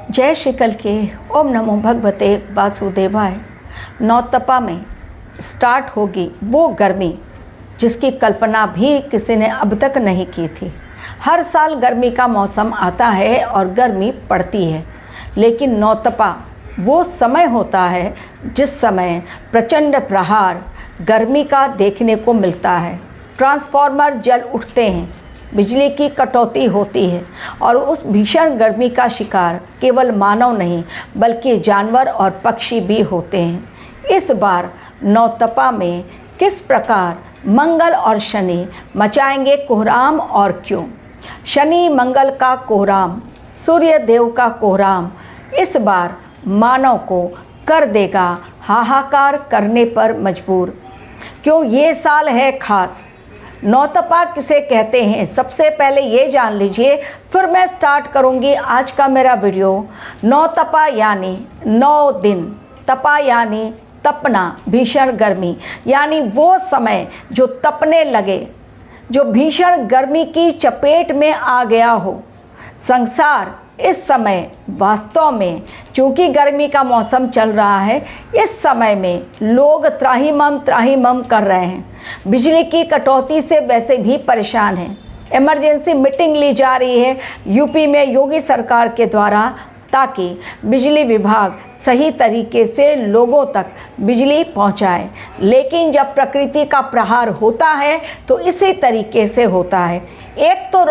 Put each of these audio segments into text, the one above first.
जय श्री कल के ओम नमो भगवते वासुदेवाय। नौतपा में स्टार्ट होगी वो गर्मी जिसकी कल्पना भी किसी ने अब तक नहीं की थी। हर साल गर्मी का मौसम आता है और गर्मी पड़ती है, लेकिन नौतपा वो समय होता है जिस समय प्रचंड प्रहार गर्मी का देखने को मिलता है। ट्रांसफार्मर जल उठते हैं, बिजली की कटौती होती है और उस भीषण गर्मी का शिकार केवल मानव नहीं बल्कि जानवर और पक्षी भी होते हैं। इस बार नौतपा में किस प्रकार मंगल और शनि मचाएंगे कोहराम और क्यों? शनि मंगल का कोहराम, सूर्य देव का कोहराम इस बार मानव को कर देगा हाहाकार करने पर मजबूर। क्यों ये साल है खास? नौतपा किसे कहते हैं, सबसे पहले ये जान लीजिए, फिर मैं स्टार्ट करूंगी आज का मेरा वीडियो। नौतपा यानी 9 दिन, तपा यानी तपना, भीषण गर्मी यानी वो समय जो तपने लगे, जो भीषण गर्मी की चपेट में आ गया हो। संसार इस समय वास्तव में, चूँकि गर्मी का मौसम चल रहा है, इस समय में लोग त्राहिमाम कर रहे हैं। बिजली की कटौती से वैसे भी परेशान हैं। इमरजेंसी मीटिंग ली जा रही है यूपी में योगी सरकार के द्वारा, ताकि बिजली विभाग सही तरीके से लोगों तक बिजली पहुंचाए। लेकिन जब प्रकृति का प्रहार होता है तो इसी तरीके से होता है। एक तो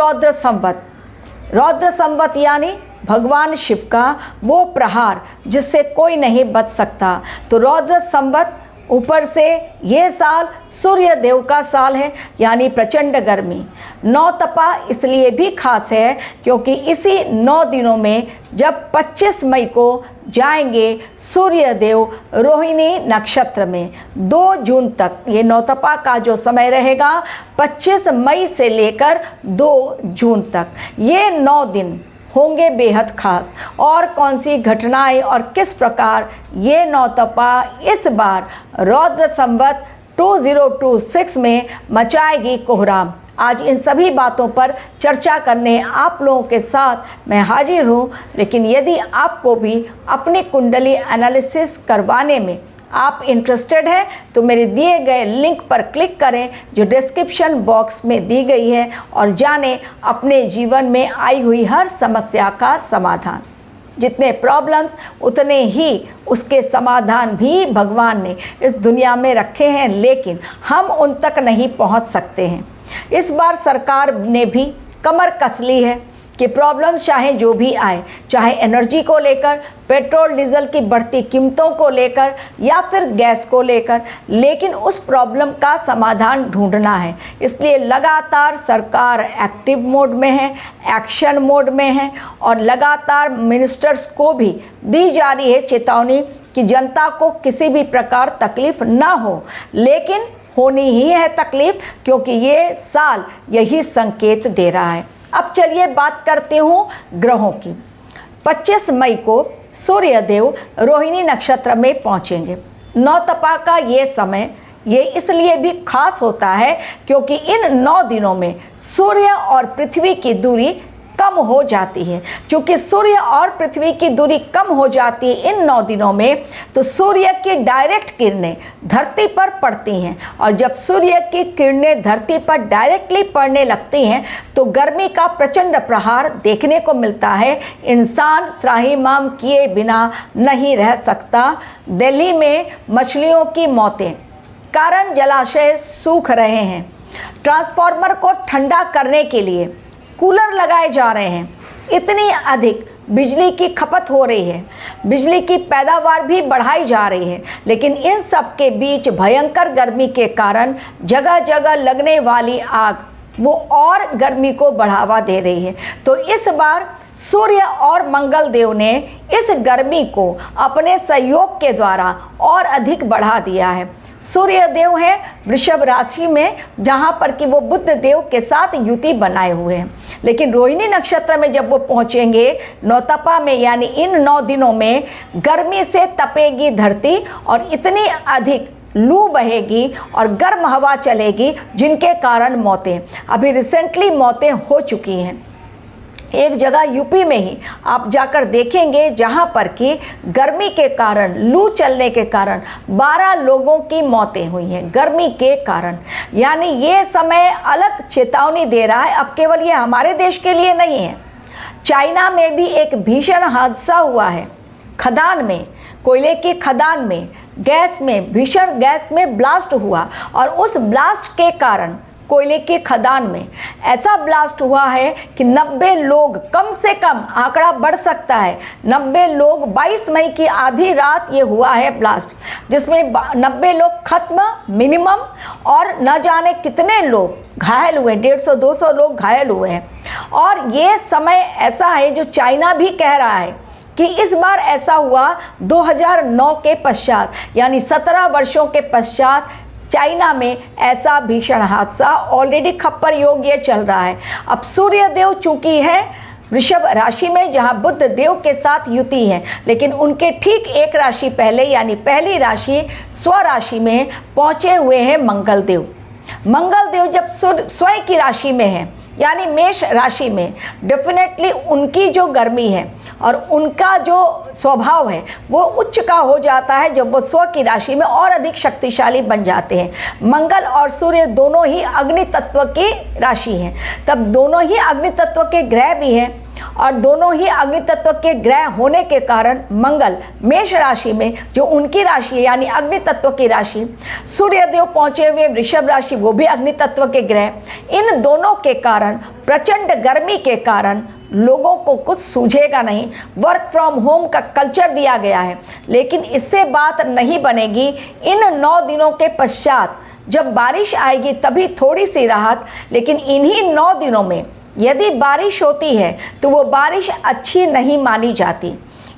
रौद्र संवत यानी भगवान शिव का वो प्रहार जिससे कोई नहीं बच सकता। तो रौद्र संवत, ऊपर से ये साल सूर्य देव का साल है यानी प्रचंड गर्मी। नौतपा इसलिए भी खास है क्योंकि इसी 9 दिनों में जब 25 मई को जाएंगे सूर्य देव रोहिणी नक्षत्र में, 2 जून तक ये नौतपा का जो समय रहेगा 25 मई से लेकर 2 जून तक, ये 9 दिन होंगे बेहद खास। और कौन सी घटनाएं और किस प्रकार ये नौतपा इस बार रौद्र संवत 2026 में मचाएगी कोहराम, आज इन सभी बातों पर चर्चा करने आप लोगों के साथ मैं हाजिर हूँ। लेकिन यदि आपको भी अपनी कुंडली एनालिसिस करवाने में आप इंटरेस्टेड हैं तो मेरे दिए गए लिंक पर क्लिक करें जो डिस्क्रिप्शन बॉक्स में दी गई है और जानें अपने जीवन में आई हुई हर समस्या का समाधान। जितने प्रॉब्लम्स उतने ही उसके समाधान भी भगवान ने इस दुनिया में रखे हैं, लेकिन हम उन तक नहीं पहुंच सकते हैं। इस बार सरकार ने भी कमर कस ली है कि प्रॉब्लम्स चाहे जो भी आए, चाहे एनर्जी को लेकर, पेट्रोल डीजल की बढ़ती कीमतों को लेकर या फिर गैस को लेकर, लेकिन उस प्रॉब्लम का समाधान ढूंढना है। इसलिए लगातार सरकार एक्टिव मोड में है, एक्शन मोड में है और लगातार मिनिस्टर्स को भी दी जा रही है चेतावनी कि जनता को किसी भी प्रकार तकलीफ ना हो। लेकिन होनी ही है तकलीफ, क्योंकि ये साल यही संकेत दे रहा है। अब चलिए बात करते हूँ ग्रहों की। 25 मई को सूर्य देव रोहिणी नक्षत्र में पहुँचेंगे। नौतपा का ये समय ये इसलिए भी खास होता है क्योंकि इन 9 दिनों में सूर्य और पृथ्वी की दूरी कम हो जाती है। क्योंकि सूर्य और पृथ्वी की दूरी कम हो जाती है इन 9 दिनों में, तो सूर्य की डायरेक्ट किरणें धरती पर पड़ती हैं और जब सूर्य की किरणें धरती पर डायरेक्टली पड़ने लगती हैं तो गर्मी का प्रचंड प्रहार देखने को मिलता है। इंसान त्राहिमाम किए बिना नहीं रह सकता। दिल्ली में मछलियों की मौतें, कारण जलाशय सूख रहे हैं। ट्रांसफार्मर को ठंडा करने के लिए कूलर लगाए जा रहे हैं। इतनी अधिक बिजली की खपत हो रही है, बिजली की पैदावार भी बढ़ाई जा रही है, लेकिन इन सब के बीच भयंकर गर्मी के कारण जगह जगह लगने वाली आग वो और गर्मी को बढ़ावा दे रही है। तो इस बार सूर्य और मंगल देव ने इस गर्मी को अपने सहयोग के द्वारा और अधिक बढ़ा दिया है। सूर्य देव है वृषभ राशि में, जहाँ पर कि वो बुध देव के साथ युति बनाए हुए हैं। लेकिन रोहिणी नक्षत्र में जब वो पहुँचेंगे नौतपा में, यानी इन 9 दिनों में गर्मी से तपेगी धरती और इतनी अधिक लू बहेगी और गर्म हवा चलेगी जिनके कारण मौतें, अभी रिसेंटली मौतें हो चुकी हैं। एक जगह यूपी में ही आप जाकर देखेंगे जहां पर कि गर्मी के कारण, लू चलने के कारण 12 लोगों की मौतें हुई हैं गर्मी के कारण। यानी ये समय अलग चेतावनी दे रहा है। अब केवल ये हमारे देश के लिए नहीं है, चाइना में भी एक भीषण हादसा हुआ है। खदान में, कोयले की खदान में गैस में, भीषण गैस में ब्लास्ट हुआ और उस ब्लास्ट के कारण कोयले की खदान में ऐसा ब्लास्ट हुआ है कि 90 लोग, कम से कम आंकड़ा बढ़ सकता है 90 लोग, 22 मई की आधी रात ये हुआ है ब्लास्ट, जिसमें 90 लोग खत्म मिनिमम और न जाने कितने लोग घायल हुए, 150-200 लोग घायल हुए हैं। और ये समय ऐसा है जो चाइना भी कह रहा है कि इस बार ऐसा हुआ 2009 के पश्चात, यानी 17 वर्षों के पश्चात चाइना में ऐसा भीषण हादसा ऑलरेडी खप्पर योग ये चल रहा है। अब सूर्य देव चूंकि है वृषभ राशि में, जहां बुध देव के साथ युति है, लेकिन उनके ठीक एक राशि पहले यानी पहली राशि स्वराशि में पहुंचे हुए हैं मंगल देव। मंगल देव जब स्वयं की राशि में है यानी मेष राशि में, डेफिनेटली उनकी जो गर्मी है और उनका जो स्वभाव है वो उच्च का हो जाता है जब वो स्व की राशि में और अधिक शक्तिशाली बन जाते हैं। मंगल और सूर्य दोनों ही अग्नि तत्व की राशि हैं, तब दोनों ही अग्नि तत्व के ग्रह भी हैं और दोनों ही अग्नि तत्व के ग्रह होने के कारण मंगल मेष राशि में, जो उनकी राशि है यानी अग्नि तत्व की राशि, सूर्यदेव पहुंचे हुए वृषभ राशि, वो भी अग्नि तत्व के ग्रह, इन दोनों के कारण प्रचंड गर्मी के कारण लोगों को कुछ सूझेगा नहीं। वर्क फ्रॉम होम का कल्चर दिया गया है, लेकिन इससे बात नहीं बनेगी। इन 9 दिनों के पश्चात जब बारिश आएगी तभी थोड़ी सी राहत, लेकिन इन्हीं 9 दिनों में यदि बारिश होती है तो वो बारिश अच्छी नहीं मानी जाती।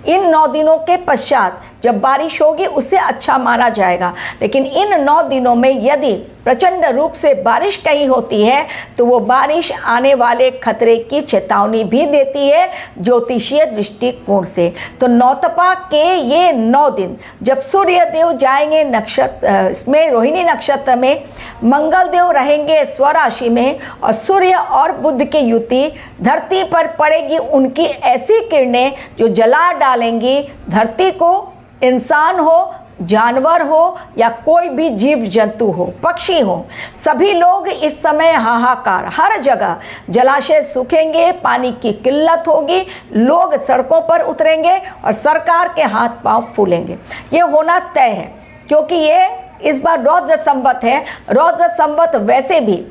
इन 9 दिनों के पश्चात जब बारिश होगी उससे अच्छा माना जाएगा, लेकिन इन 9 दिनों में यदि प्रचंड रूप से बारिश कहीं होती है तो वो बारिश आने वाले खतरे की चेतावनी भी देती है ज्योतिषीय दृष्टिकोण से। तो नौतपा के ये 9 दिन जब सूर्य देव जाएंगे नक्षत्र इसमें, रोहिणी नक्षत्र में, मंगल देव रहेंगे स्वराशि में और सूर्य और बुध की युति धरती पर पड़ेगी, उनकी ऐसी किरणें जो जला डालेंगी धरती को, इंसान हो, जानवर हो या कोई भी जीव जंतु हो, पक्षी हो, सभी लोग इस समय हाहाकार, हर जगह जलाशय सूखेंगे, पानी की किल्लत होगी, लोग सड़कों पर उतरेंगे और सरकार के हाथ पांव फूलेंगे। ये होना तय है क्योंकि ये इस बार रौद्र संवत है। रौद्र संवत वैसे भी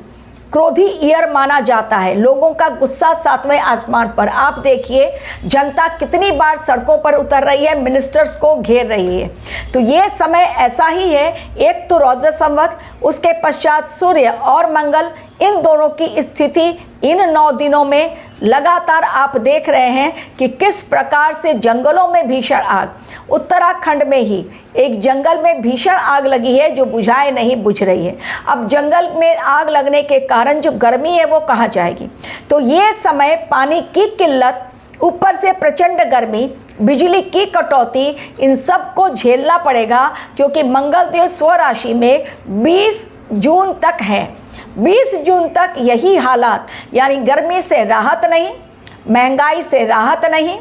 क्रोधी ईयर माना जाता है, लोगों का गुस्सा 7वें आसमान पर। आप देखिए जनता कितनी बार सड़कों पर उतर रही है, मिनिस्टर्स को घेर रही है। तो ये समय ऐसा ही है, एक तो रौद्र संवत, उसके पश्चात सूर्य और मंगल, इन दोनों की स्थिति इन 9 दिनों में लगातार आप देख रहे हैं कि किस प्रकार से जंगलों में भीषण आग, उत्तराखंड में ही एक जंगल में भीषण आग लगी है जो बुझाए नहीं बुझ रही है। अब जंगल में आग लगने के कारण जो गर्मी है वो कहाँ जाएगी। तो ये समय पानी की किल्लत, ऊपर से प्रचंड गर्मी, बिजली की कटौती, इन सब को झेलना पड़ेगा क्योंकि मंगल देव स्वराशि में 20 जून तक है। 20 जून तक यही हालात, यानी गर्मी से राहत नहीं, महंगाई से राहत नहीं,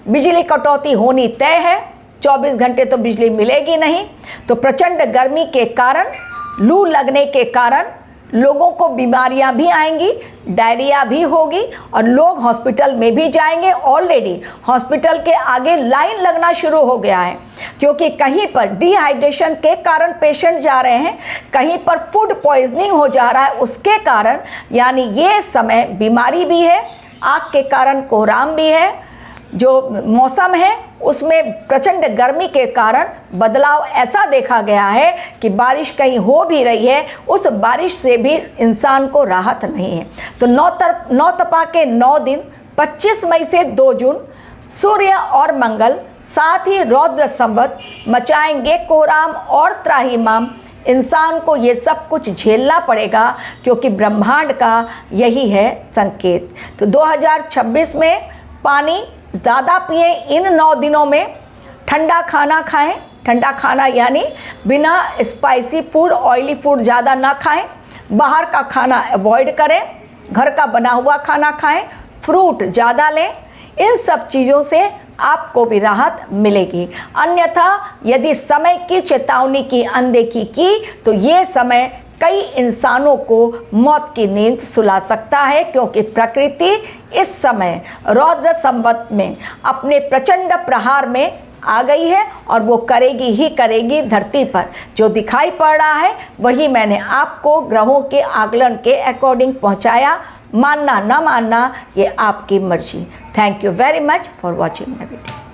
बिजली कटौती होनी तय है, 24 घंटे तो बिजली मिलेगी नहीं। तो प्रचंड गर्मी के कारण, लू लगने के कारण लोगों को बीमारियां भी आएंगी, डायरिया भी होगी और लोग हॉस्पिटल में भी जाएंगे। ऑलरेडी हॉस्पिटल के आगे लाइन लगना शुरू हो गया है क्योंकि कहीं पर डिहाइड्रेशन के कारण पेशेंट जा रहे हैं, कहीं पर फूड पॉइजनिंग हो जा रहा है उसके कारण। यानी ये समय बीमारी भी है, आग के कारण कोहराम भी है, जो मौसम है उसमें प्रचंड गर्मी के कारण बदलाव ऐसा देखा गया है कि बारिश कहीं हो भी रही है, उस बारिश से भी इंसान को राहत नहीं है। तो नौतपा के 9 दिन 25 मई से 2 जून सूर्य और मंगल, साथ ही रौद्र संवत मचाएंगे कोहराम और त्राहिमाम। इंसान को ये सब कुछ झेलना पड़ेगा क्योंकि ब्रह्मांड का यही है संकेत। तो 2026 में पानी ज़्यादा पिए, इन 9 दिनों में ठंडा खाना खाएं। ठंडा खाना यानी बिना स्पाइसी फूड, ऑयली फूड ज़्यादा ना खाएं, बाहर का खाना अवॉइड करें, घर का बना हुआ खाना खाएं, फ्रूट ज़्यादा लें। इन सब चीज़ों से आपको भी राहत मिलेगी। अन्यथा यदि समय की चेतावनी की अनदेखी की तो ये समय कई इंसानों को मौत की नींद सुला सकता है, क्योंकि प्रकृति इस समय रौद्र संवत में अपने प्रचंड प्रहार में आ गई है और वो करेगी ही करेगी। धरती पर जो दिखाई पड़ रहा है वही मैंने आपको ग्रहों के आकलन के अकॉर्डिंग पहुंचाया। मानना ना मानना ये आपकी मर्जी। Thank you very much for watching my video.